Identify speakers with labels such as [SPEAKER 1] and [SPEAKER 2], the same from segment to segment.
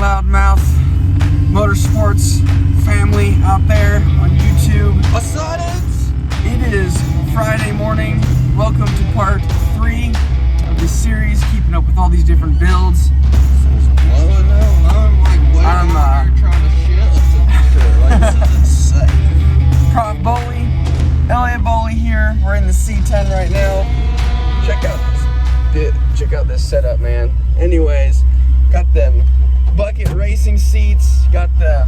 [SPEAKER 1] Loudmouth Motorsports family out there on YouTube.
[SPEAKER 2] What's up, dudes?
[SPEAKER 1] It is Friday morning. Welcome to part 3 of this series, keeping up with all these different builds.
[SPEAKER 2] It's blowing up. I'm like waiting out here trying to shit some shit. Like, this is insane.
[SPEAKER 1] Prof Boley, Elliot Boley here. We're in the C10 right now. Check out this setup, man. Anyways, got them bucket racing seats, got the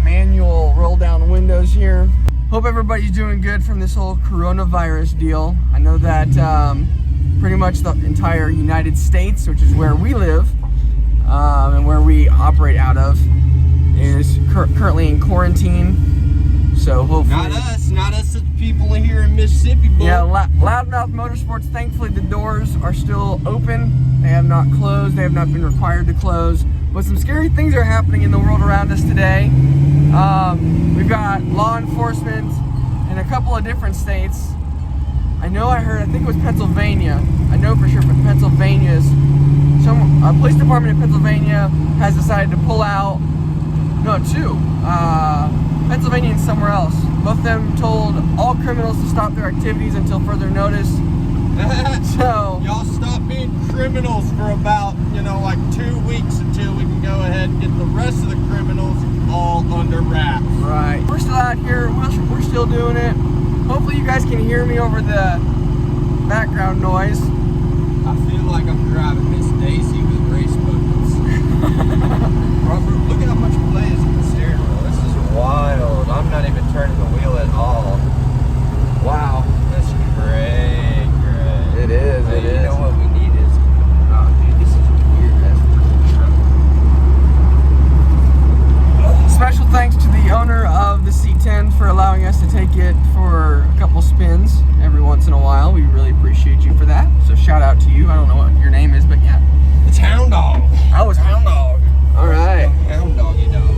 [SPEAKER 1] manual roll down windows here. Hope everybody's doing good from this whole coronavirus deal. I know that pretty much the entire United States, which is where we live and where we operate out of, is currently in quarantine. So hopefully
[SPEAKER 2] not us, the people here in Mississippi, boy.
[SPEAKER 1] Yeah, Loudmouth Motorsports, thankfully the doors are still open. They have not closed, they have not been required to close. But some scary things are happening in the world around us today. We've got law enforcement in a couple of different states. I think it was Pennsylvania. I know for sure, but Pennsylvania's, a police department in Pennsylvania has decided to pull out, Pennsylvania and somewhere else. Both of them told all criminals to stop their activities until further notice. So
[SPEAKER 2] y'all stop being criminals for about, like 2 weeks until we can go ahead and get the rest of the criminals all under wraps.
[SPEAKER 1] Right. We're still out here. We're still doing it. Hopefully you guys can hear me over the background noise.
[SPEAKER 2] I feel like I'm driving Miss Daisy with race buckets. Robert, look at how much play is in the steering wheel. This is wild. I'm not even turning the wheel at all.
[SPEAKER 1] Wow.
[SPEAKER 2] That's great.
[SPEAKER 1] It is.
[SPEAKER 2] Hey, you know what we need is, dude, this is weird.
[SPEAKER 1] Special thanks to the owner of the C10 for allowing us to take it for a couple spins every once in a while. We really appreciate you for that. So shout out to you. I don't know what your name is, but yeah.
[SPEAKER 2] It's Hound Dog.
[SPEAKER 1] Oh, it's Hound Dog. All right.
[SPEAKER 2] Hound Doggy Dog.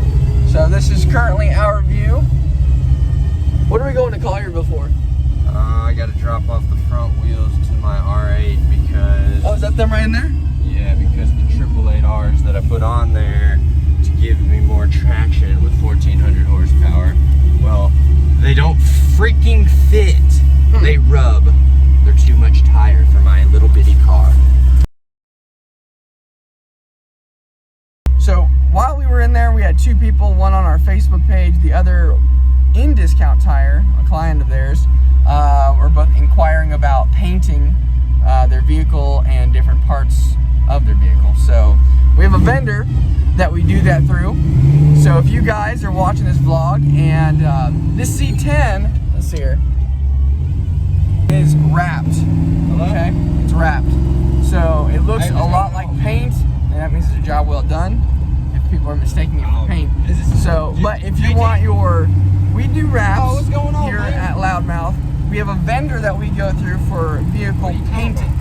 [SPEAKER 1] So this is currently our view. What are we going to Collierville for?
[SPEAKER 2] I got to drop off the front wheels to my R8 because...
[SPEAKER 1] Oh, is that them right in there?
[SPEAKER 2] Yeah, because the 888Rs that I put on there to give me more traction with 1400 horsepower, well, they don't freaking fit. They rub. They're too much tire for my little bitty car.
[SPEAKER 1] So while we were in there, we had 2 people, one on our Facebook page, the other in Discount Tire, a client of theirs. Were both inquiring about painting their vehicle and different parts of their vehicle. So we have a vendor that we do that through. So if you guys are watching this vlog and this C10, let's see here, is wrapped. Okay, it's wrapped. So it looks a lot like paint, and that means it's a job well done. If people are mistaking it for paint. So, but if you want we do wraps here at Loudmouth. We have a vendor that we go through for vehicle painting.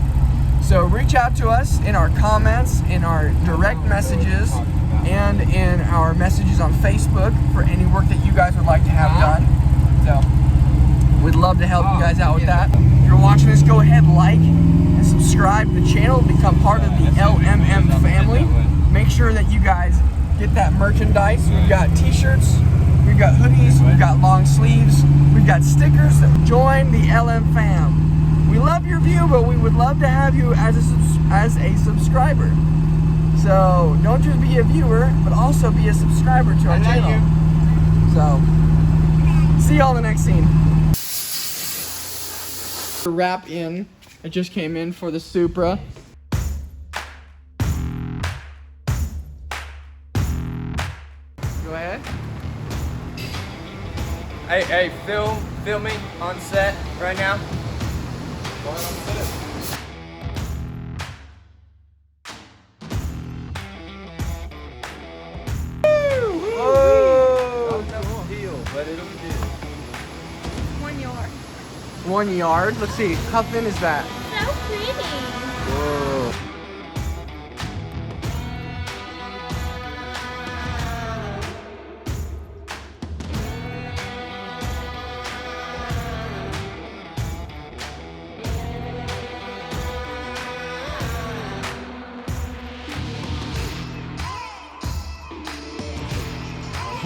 [SPEAKER 1] So reach out to us in our comments, in our direct messages, and in our messages on Facebook for any work that you guys would like to have done. So we'd love to help you guys out with that. If you're watching this, go ahead, like and subscribe to the channel, become part of the LMM family. Make sure that you guys get that merchandise. We've got t-shirts, we've got hoodies, we've got long sleeves, we've got stickers. Join the LM fam. We love your view, but we would love to have you as a subscriber. So don't just be a viewer, but also be a subscriber to our channel. So see y'all in the next scene. Wrap in. It just came in for the Supra. Go ahead.
[SPEAKER 2] Hey, film me on set right now. Go ahead on set.
[SPEAKER 1] Whoa!
[SPEAKER 2] No deal, but it'll do.
[SPEAKER 3] 1 yard.
[SPEAKER 1] 1 yard? Let's see, how thin is that?
[SPEAKER 3] So pretty.
[SPEAKER 1] Whoa.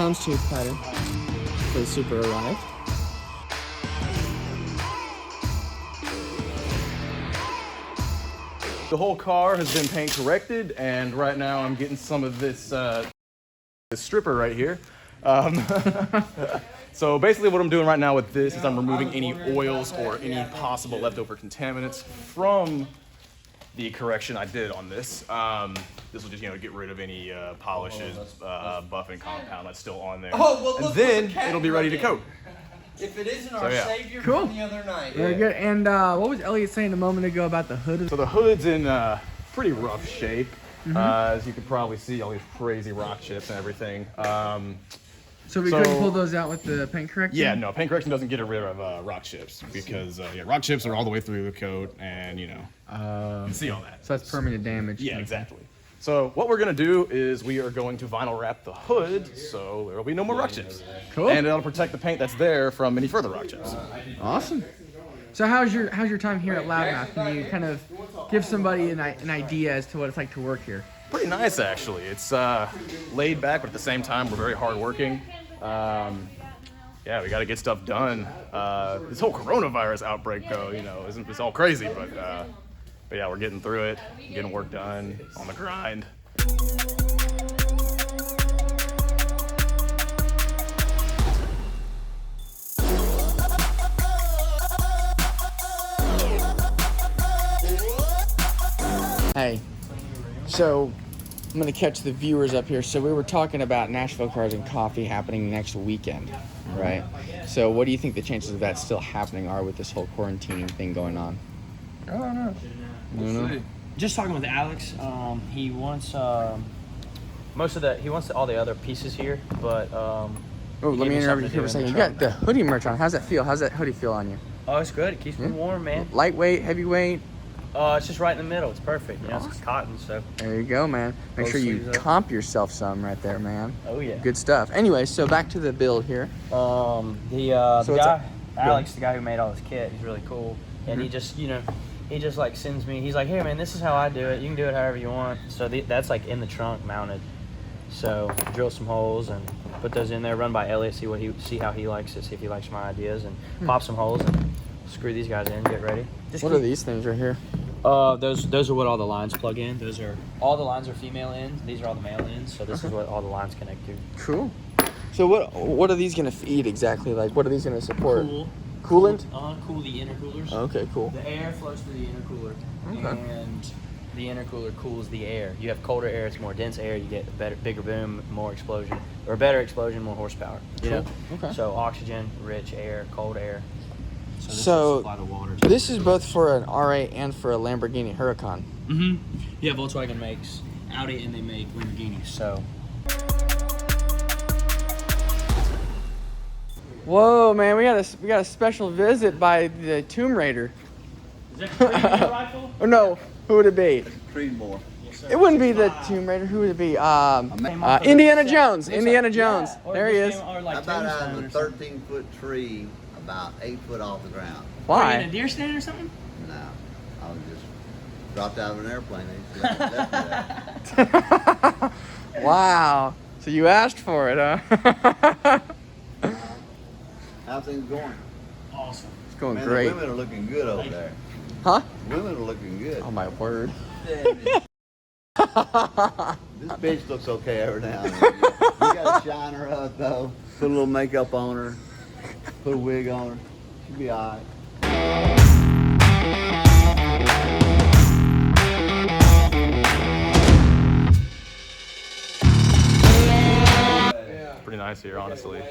[SPEAKER 1] houndstooth pattern for the Supra arrived.
[SPEAKER 4] The whole car has been paint corrected, and right now I'm getting some of this stripper right here. So basically what I'm doing right now with this is I'm removing any oils or any possible leftover contaminants from the correction I did on this. This will just, get rid of any polishes, buffing compound that's still on there. And then it'll be ready to coat.
[SPEAKER 2] If it isn't our savior
[SPEAKER 1] Cool.
[SPEAKER 2] from the other night.
[SPEAKER 1] Very good. And what was Elliot saying a moment ago about the hood?
[SPEAKER 4] So the hood's in pretty rough shape. As you can probably see, all these crazy rock chips and everything.
[SPEAKER 1] So we couldn't pull those out with the paint correction?
[SPEAKER 4] Yeah, no, paint correction doesn't get rid of rock chips because rock chips are all the way through the coat, and you can see all that.
[SPEAKER 1] So that's permanent damage.
[SPEAKER 4] Yeah, exactly. So what we're gonna do is we are going to vinyl wrap the hood, so there will be no more rock chips.
[SPEAKER 1] Cool.
[SPEAKER 4] And it'll protect the paint that's there from any further rock chips.
[SPEAKER 1] Awesome. So how's your time here at LabMath? Can you kind of give somebody an idea as to what it's like to work here?
[SPEAKER 4] Pretty nice, actually. It's laid back, but at the same time, we're very hardworking. Yeah, we got to get stuff done. This whole coronavirus outbreak, though, it's all crazy, but yeah, we're getting through it, getting work done on the grind.
[SPEAKER 1] Hey, so I'm gonna catch the viewers up here. So we were talking about Nashville Cars and Coffee happening next weekend, right? So what do you think the chances of that still happening are with this whole quarantining thing going on?
[SPEAKER 4] I don't know.
[SPEAKER 1] We'll see.
[SPEAKER 5] Just talking with Alex, he wants he wants all the other pieces here, but
[SPEAKER 1] Oh, let me interrupt you here for a second. You got the hoodie merch on. How's that feel? How's that hoodie feel on you?
[SPEAKER 5] Oh, it's good. It keeps me warm, man.
[SPEAKER 1] Lightweight, heavyweight?
[SPEAKER 5] It's just right in the middle. It's perfect. It's cotton, so.
[SPEAKER 1] There you go, man. Make
[SPEAKER 5] Both
[SPEAKER 1] sure you
[SPEAKER 5] sleeves up.
[SPEAKER 1] comp yourself some right there, man.
[SPEAKER 5] Oh yeah.
[SPEAKER 1] Good stuff. Anyway, so back to the build here.
[SPEAKER 5] The
[SPEAKER 1] it's
[SPEAKER 5] guy, Alex, the guy who made all this kit, he's really cool, and he just he just like sends me. He's like, hey man, this is how I do it. You can do it however you want. So that's like in the trunk mounted. So drill some holes and put those in there. Run by Elliot, see how he likes it. See if he likes my ideas, and pop some holes and screw these guys in. Get ready.
[SPEAKER 1] What are these things right here?
[SPEAKER 5] Those are what all the lines plug in. All the lines are female ends. These are all the male ends. So this is what all the lines connect to.
[SPEAKER 1] Cool. So what are these gonna feed exactly? Like, what are these gonna support?
[SPEAKER 5] Cool.
[SPEAKER 1] Coolant?
[SPEAKER 5] Cool the intercoolers.
[SPEAKER 1] Okay, cool.
[SPEAKER 5] The air flows through the intercooler,
[SPEAKER 1] Okay.
[SPEAKER 5] and the intercooler cools the air. You have colder air; it's more dense air. You get a bigger boom, more explosion, or better explosion, more horsepower. You know.
[SPEAKER 1] Okay.
[SPEAKER 5] So oxygen-rich air, cold air.
[SPEAKER 1] So
[SPEAKER 5] this will supply the water.
[SPEAKER 1] This is both for an R8 and for a Lamborghini Huracan.
[SPEAKER 5] Yeah, Volkswagen makes Audi and they make Lamborghinis. So.
[SPEAKER 1] Whoa, man, we got a special visit by the Tomb Raider.
[SPEAKER 5] Is that the Creedmoor rifle?
[SPEAKER 1] Oh no, who would it be?
[SPEAKER 6] Creedmoor.
[SPEAKER 1] It wouldn't be the Tomb Raider. Who would it be? Indiana Jones. Indiana Jones.
[SPEAKER 5] Or
[SPEAKER 1] There he is.
[SPEAKER 5] Or like
[SPEAKER 6] How about out
[SPEAKER 5] Tombstone
[SPEAKER 6] of
[SPEAKER 5] or
[SPEAKER 6] a
[SPEAKER 5] something.
[SPEAKER 6] 13-foot tree, about 8 foot off the ground?
[SPEAKER 5] Were you in a
[SPEAKER 1] Why?
[SPEAKER 5] deer stand or something?
[SPEAKER 6] No, I was just dropped out of an airplane. They left me there.
[SPEAKER 1] Wow. So you asked for it, huh?
[SPEAKER 6] How's things going?
[SPEAKER 5] Awesome.
[SPEAKER 1] It's going
[SPEAKER 6] Man,
[SPEAKER 1] great.
[SPEAKER 6] the women are looking good over there.
[SPEAKER 1] Huh?
[SPEAKER 6] Women are looking good.
[SPEAKER 1] Oh my word.
[SPEAKER 6] This bitch looks okay every now and then. You gotta shine her up though. Put a little makeup on her. Put a wig on her. She'll be alright.
[SPEAKER 4] Pretty nice here, honestly.